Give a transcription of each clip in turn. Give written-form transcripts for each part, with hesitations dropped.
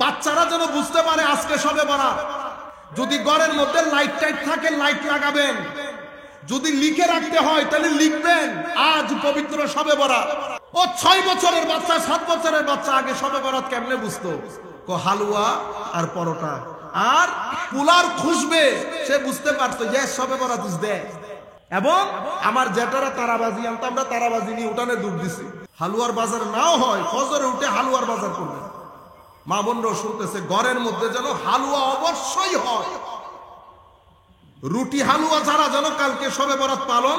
বাচ্চারা যেন বুঝতে পারে আজকে শবে বরাত। যদি ঘরের মধ্যে লাইট টাইট থাকে লাইট লাগাবেন, যদি লিখে রাখতে হয় তাহলে লিখবেন আজ পবিত্র শবে বরাত। ও 6 বছরের বাচ্চা 7 বছরের বাচ্চা আগে শবে বরাত কেমনে বুঝতো? হালুয়া আর পরোটা আর পোলার খুশবে সে বুঝতে পারতো যে শবে বরাত ইজ দেয়ার। এবং আমার জেঠারা তারাবাজি আনতো, আমরা তারাবাজি নিয়ে উঠানে দূর দিছি। হালুয়ার বাজার নাও হয় ফজরে উঠে হালুয়ার বাজার করবে। মা বোনরা শুনতেছে ঘরের মধ্যে যেন হালুয়া অবশ্যই হয়। রুটি হালুয়া ছাড়া যেন কালকে শবে বরাত পালন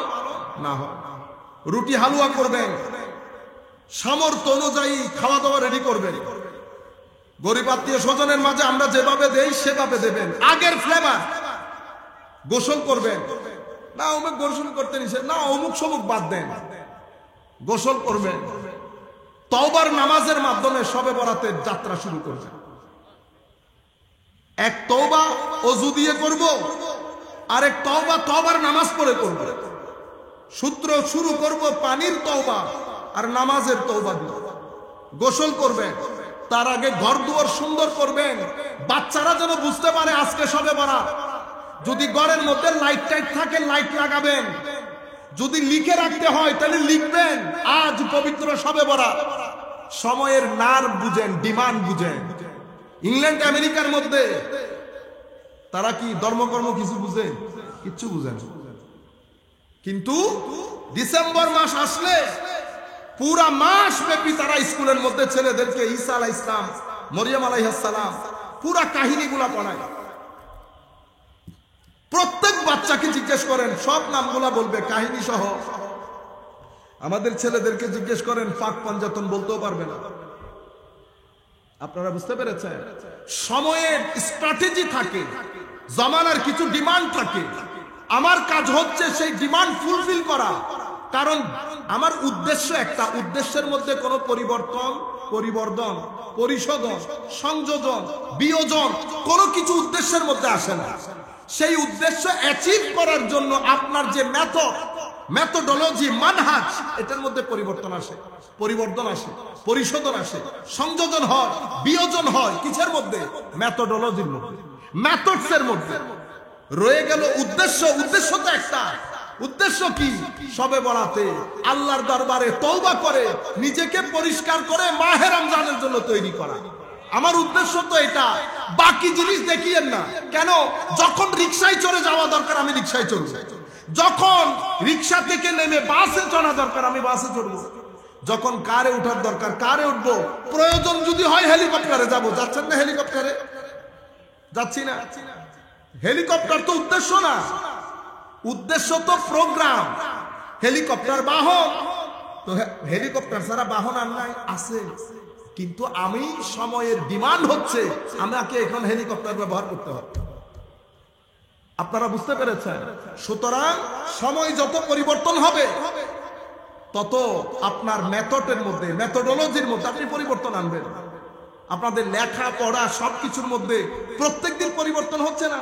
না হয়। রুটি হালুয়া করবেন, সামর্থ্য অনুযায়ী খাওয়া দাওয়া রেডি করবেন। গরিব আত্মীয় স্বজনের মাঝে আমরা যেভাবে দেই সেভাবে দেবেন। আগের ফ্লেভার। গোসল করবেন না, অমুক গোসল করতে নিষেধ না, অমুক সমুক বাদ দেন, গোসল করবেন। তওবার নামাজের মাধ্যমে শবে বরাতের যাত্রা শুরু করবেন। এক তওবা ওযু দিয়ে করব, আরেক তওবা তওবার নামাজ পড়ে করব। সূত্র শুরু করব পানির তওবা আর নামাজের তওবা দিয়ে। গোসল করবেন, তার আগে ঘর দুয়ার সুন্দর করবেন, বাচ্চারা যেন বুঝতে পারে আজকে শবে বরাত। যদি ঘরের মধ্যে লাইট টাইট থাকে লাইট লাগাবেন, যদি লিখে রাখতে হয় তাহলে লিখবেন আজ পবিত্র শবে বরাত। সময়ের নার বুঝেন, ডিমান্ড বুঝেন। ইংল্যান্ড আমেরিকার মধ্যে তারা কি ধর্মকর্ম কিছু বুঝে? কিচ্ছু বুঝেন। কিন্তু ডিসেম্বর মাস আসলে পুরা মাস ব্যাপী তারা স্কুলের মধ্যে ছেলেদেরকে ঈসা আলাইহিস সালাম, মরিয়ম আলাইহিস সালাম পুরা কাহিনীগুলা পড়ায়। প্রত্যেক বাচ্চাকে জিজ্ঞেস করেন, সব নামগুলা বলবে কাহিনী সহ। আমাদের ছেলেদেরকে জিজ্ঞেস করেন, পাক পাঞ্জাতন বলতেও পারবে না। আপনারা বুঝতে পেরেছেন? সময়ের স্ট্র্যাটেজি থাকে, জামানার কিছু ডিমান্ড থাকে। আমার কাজ হচ্ছে সেই ডিমান্ড ফুলফিল করা। কারণ আমার উদ্দেশ্য একটা, উদ্দেশ্যের মধ্যে কোনো পরিবর্তন, পরিবর্ধন, পরিশোধন, সংযোজন, বিয়োজন কোনো কিছু উদ্দেশ্যের মধ্যে আসে না। সেই উদ্দেশ্য অ্যাচিভ করার জন্য আপনার যে মেথোডোলজি, মানহাজ, এটার মধ্যে পরিবর্তন আসে, পরিবর্তন আসে, পরিশোধন আসে, সংযোজন হয়, বিয়োজন হয়। কিসের মধ্যে? মেথোডোলজির মধ্যে, মেথডসের মধ্যে। রয়ে গেল উদ্দেশ্য। উদ্দেশ্য তো একটা। উদ্দেশ্য কি? শবে বরাতে আল্লাহর দরবারে তওবা করে নিজেকে পরিষ্কার করে মাহে রমজানের জন্য তৈরি করা। আমার উদ্দেশ্য তো এটা। বাকি জিনিস দেখিয়েন না। কেন? যখন রিকশায় চড়ে যাওয়া দরকার আমি রিকশায় চড়ব, যখন রিকশা থেকে নেমে বাসে চড়া দরকার আমি বাসে চড়ব, যখন কারে ওঠার দরকার কারে উঠবো, প্রয়োজন যদি হয় হেলিকপ্টারে যাব। যাচ্ছেন না হেলিকপ্টারে? যাচ্ছি না। হেলিকপ্টার তো উদ্দেশ্য না, উদ্দেশ্য তো প্রোগ্রাম। হেলিকপ্টার বাহন, তো হেলিকপ্টার ছাড়া বাহন আর নাই, আছে। কিন্তু আমি সময়ের ডিমান্ড হচ্ছে আমাকে এখন হেলিকপ্টার ব্যবহার করতে হবে। আপনারা বুঝতে পেরেছেন? সুতরাং সময় যত পরিবর্তন হবে তত আপনার মেথডের মধ্যে, মেথোডোলজির মধ্যে আপনি পরিবর্তন আনবেন। আপনাদের লেখা পড়া সবকিছুর মধ্যে প্রত্যেকদিন পরিবর্তন হচ্ছে না।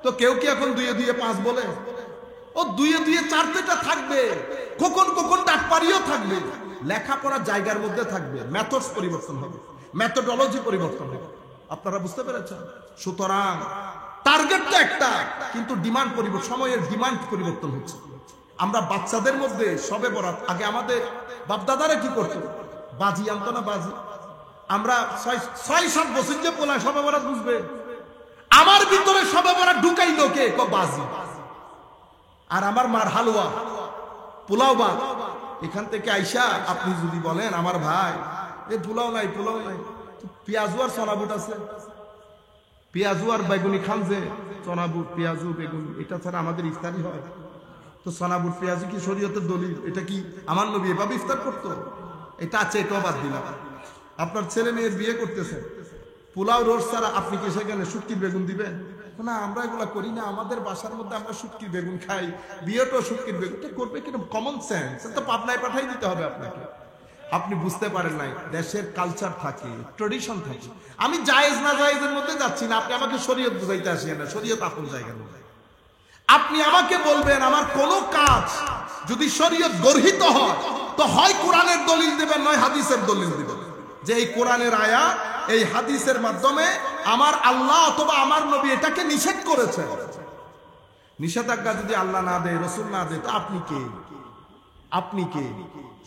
তো কেউ কি এখন 2 2 5 বলে? ও 2 2 4টা থাকবে, কখন কখন ডাকপারিও থাকবে। লেখাপড়ার জায়গার মধ্যে থাকবে, মেথডস পরিবর্তন হবে, মেথোডোলজি পরিবর্তন হবে। আপনারা বুঝতে পেরেছেন? সুতরাং টার্গেট তো একটা, কিন্তু ডিমান্ড পরিবর্তন, সময়ের ডিমান্ড পরিবর্তন হচ্ছে। আমরা বাচ্চাদের মধ্যে শবে বরাত, আগে আমাদের বাপদাদারা কি করতো? বাজি আনতো না, বাজি। আমরা 6-7 বছর যে পোলায় শবে বরাত বুঝবে। আমার ভিতরে শবে বরাত ঢুকাইলো কে? বাজি। আর আমার মার হালুয়া, পোলাও বা এখান থেকে আইসা আপনি যদি বলেন আমার ভাই এ পোলাও নাই, পোলাও নাই, পেঁয়াজু আর চনাবুট আছে, পেঁয়াজু আর বেগুনি খান, যে চনাবুট পেঁয়াজু বেগুনি, এটা ছাড়া আমাদের ইফতারি হয়? তো চনাবুট পেঁয়াজু কি শরীয়তের দলিল? এটা কি আমার নবী এভাবে ইফতার করতো? এটা আছে, এটাও বাদ দিলাম। আপনার ছেলে মেয়ের বিয়ে করতেছে, পোলাও রোজ ছাড়া আপনি কি সেখানে শুটকির বেগুন দিবেন? না, আমরা এগুলা করি না। আমাদের বাসার মধ্যে আমরা শুটকির বেগুন খাই, বিয়েটাও শুটকির বেগুন করবে কিরকম? Common sense. তো পাবনায় পাঠাই দিতে হবে আপনাকে। আপনি বুঝতে পারেন নাই, দেশের কালচার থাকে, ট্রেডিশন থাকে। আমি জায়েজ না জায়েজের মধ্যে যাচ্ছি না। আপনি আমাকে শরীয়ত বুঝাইতে আসেন না, শরীয়ত আপন জায়গা নেই। আপনি আমাকে বলবেন আমার কোন কাজ যদি শরীয়ত গর্হিত হয় তো হয় কোরআনের দলিল দেবেন, নয় হাদিসের দলিল দেবেন, যে এই কোরআনের আয়াত এই হাদিসের মাধ্যমে আমার আল্লাহ অথবা আমার নবী এটাকে নিষেধ করেছে। নিষেধাজ্ঞা যদি আল্লাহ না দেয়, রসুল না দেয়, তো আপনি কে? আপনি কে?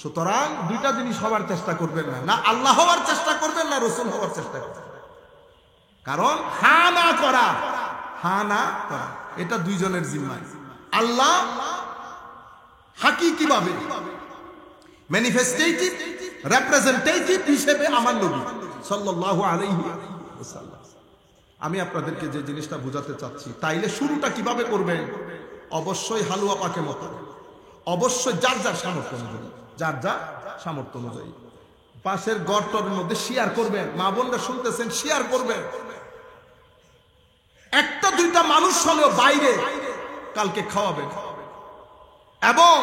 সুতরাং দুইটা জিনিস হওয়ার চেষ্টা করবেন না, না আল্লাহ হওয়ার চেষ্টা করবেন, না রসুল হওয়ার চেষ্টা করবেন। কারণ হা না করা, হা না করা এটা দুইজনের জিম্মায়। আল্লাহ হাকিকিভাবে ম্যানিফেস্টেটিভ রিপ্রেজেন্টেটিভ হিসেবে আমার নবী সাল্লাল্লাহু আলাইহি ওয়াসাল্লাম। আমি আপনাদেরকে যে জিনিসটা বোঝাতে চাচ্ছি, তাইলে শুরুটা কিভাবে করবেন? অবশ্যই হালুয়া পাকে মতো, অবশ্যই যার যার সামর্থ্য অনুযায়ী, যার যার সামর্থ্য অনুযায়ী পাশের গড়টর মধ্যে শেয়ার করবেন। মা বোনরা শুনতেছেন, শেয়ার করবেন। একটা দুইটা মানুষ হলেও বাইরে কালকে খাওয়াবেন। এবং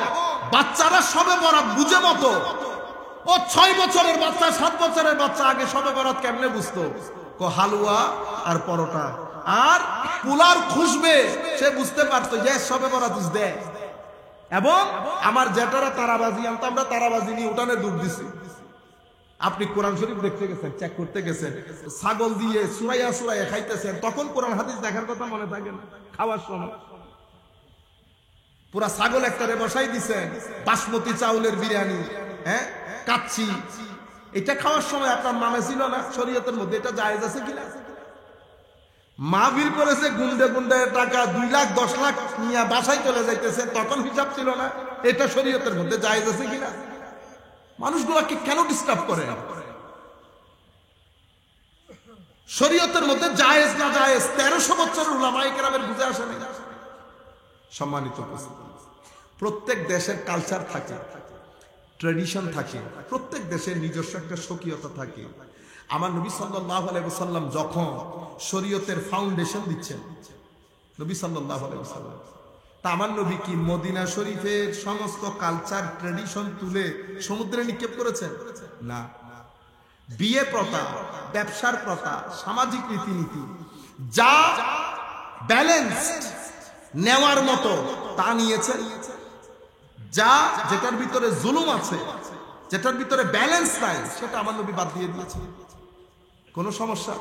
বাচ্চারা সবে বরাত বুঝে মতো, ও 6 বছরের বাচ্চা 7 বছরের বাচ্চা আগে সবে বরাত কেমনে বুঝতো? হালুয়া আর পরোটা আর পোলার খুশবে, সে বুঝতে পারতো যে সবে বরাত দেয়। এবং আমার জেঠারা তারাবাজি আনতো, আমরা তারাবাজি নিয়ে উঠানে দূর দিছি। আপনি কোরআন শরীফ দেখতে গেছেন, চেক করতে গেছেন, ছাগল দিয়ে সুরাইয়া সুরাইয়া খাইতেছেন, তখন কোরআন হাদিস দেখার কথা মনে থাকে না? খাওয়ার সময় পুরা ছাগল একটারে বসাই দিছেন, বাসমতি চাউলের বিরিয়ানি, হ্যাঁ কাচ্চি, এটা খাওয়ার সময় আপনার মামে ছিল না শরীয়তের মধ্যে? এটা জায়েজ আছে কিনা? মাহফিল করেছে গুন্ডে গুন্ডে টাকা 2 লাখ 10 লাখ নিয়ে বাসায় চলে যাইতেছে, তখন হিসাব ছিল না? এটা শরীয়তের মধ্যে জায়েজ আছে কিনা? মানুষগুলোকে কেন ডিস্টার্ব করে? শরীয়তের মধ্যে জায়েজ না জায়েজ 1300 বছরের উলামায়ে কেরামের বুঝে আসে না। সম্মানিত উপস্থিতি, প্রত্যেক দেশের কালচার থাকে, ট্র্যাডিশন থাকে, প্রত্যেক দেশের নিজস্ব একটা স্বকীয়তা থাকে। আমার নবী সাল্লাল্লাহু আলাইহি ওয়াসাল্লাম যখন শরীয়তের ফাউন্ডেশন দিচ্ছেন, নবী সাল্লাল্লাহু আলাইহি ওয়াসাল্লাম, তা আমার নবী কি মদিনা শরীফের সমস্ত কালচার ট্র্যাডিশন তুলে সমুদ্রে নিক্ষেপ করেছেন? না। বিয়ে প্রথা, ব্যবসার প্রথা, সামাজিক রীতিনীতি যা ব্যালেন্সড নেওয়ার মতো তা নিয়েছেন। যা যেটার ভিতরে জুলুম আছে, যেটার ভিতরে ব্যালেন্স নাই, সেটা আমার নবী বাদ দিয়ে দিয়েছে। কোনো সমস্যা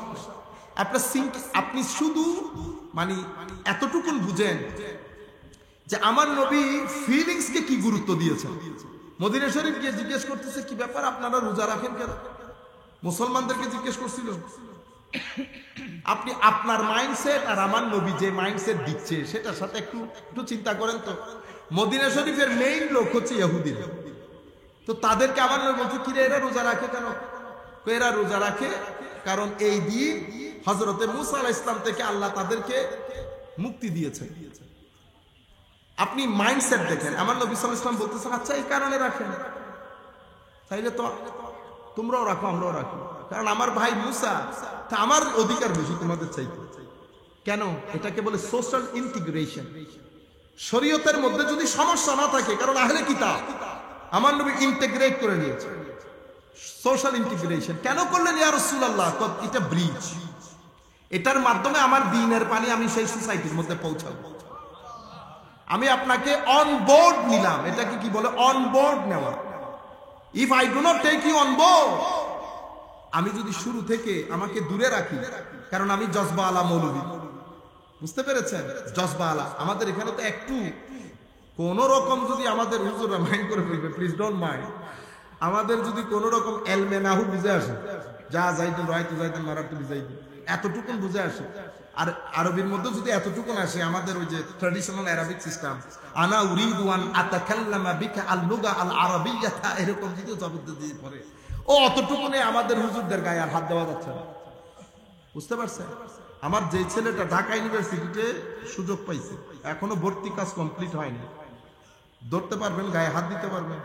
আপনি শুধু মানে এতটুকুন বুঝেন যে আমার নবী ফিলিংসকে কি গুরুত্ব দিয়েছেন। মদিনা শরীফ গিয়ে জিজ্ঞেস করতেছে, কি ব্যাপার আপনারা রোজা রাখেন কেন? মুসলমানদেরকে জিজ্ঞেস করছিল। আপনি আপনার মাইন্ডসেট আর আমার নবী যে মাইন্ডসেট দিচ্ছে সেটার সাথে একটু চিন্তা করেন তো। মদিনা শরীফের মেইন লোক হচ্ছে ইহুদিরা, তো তাদেরকে আমার নবী বলছে, কিরে এরা রোজা রাখে কেন? এরা রোজা রাখে কারণ এই দিন হযরতে মুসা আলাইহিস সালাম থেকে আল্লাহ তাদেরকে মুক্তি দিয়েছে। আপনি মাইন্ডসেট দেখেন। আমার নবী সাল্লাল্লাহু আলাইহি ওয়াসাল্লাম বলতেছেন, আচ্ছা এই কারণে রাখেন, তাইলে তো তোমরাও রাখো আমরাও রাখি, কারণ আমার ভাই মুসা, তা আমার অধিকার বেশি তোমাদের চাইতে। কেন? এটাকে বলে সোশ্যাল ইন্টিগ্রেশন। শরীয়তের মধ্যে যদি সমস্যা না থাকে, কারণ আহলে কিতাব আমার নবী ইন্টিগ্রেট করে নিয়েছে। সোশ্যাল ইন্টিগ্রেশন কেন করলেন ইয়া রাসূলুল্লাহ? এটা ব্রিজ, এটার মাধ্যমে আমার দ্বীনের পানি আমি সেই সোসাইটির মধ্যে পৌঁছাবো। আমি আপনাকে অন বোর্ড নিলাম, এটাকে কি বলে? অন বোর্ড নেওয়া। If I do not take you on board, আমি যদি শুরু থেকে আমাকে দূরে রাখি, কারণ আমি জজবা আলা মৌলবী, বুঝতে পেরেছেন? জজবা আলা আমাদের এখানে তো একটু কোন রকম যদি আমাদের হুজুররা মাইন্ড করে ফেলবে, প্লিজ ডোন্ট মাইন্ড, আমাদের যদি কোন রকম এলমে নাহু বুঝে আসে, যা যাইতুন রাইতু যাইতুন মারাতু বিজাইতুন, এতটুকুন বুঝে আসে, আর আরবির মধ্যে যদি এতটুকুন আসে, আমাদের ওই যে ট্র্যাডিশনাল আরবিক সিস্টেম, আনা উরিদু আন আতাকাল্লামা বিকা আল লুগা আল আরাবিয়্যাতা, এরকম যদি জবাব দিয়ে পড়ে, ও অতটুকুনে আমাদের হুজুরদের গায়ে আর হাত দেওয়া যাচ্ছে না। বুঝতে পারছেন? আমার যে ছেলেটা ঢাকা ইউনিভার্সিটিতে সুযোগ পাইছে, এখনো ভর্তি কাজ কমপ্লিট হয়নি, ধরতে পারবেন, গায়ে হাত দিতে পারবেন?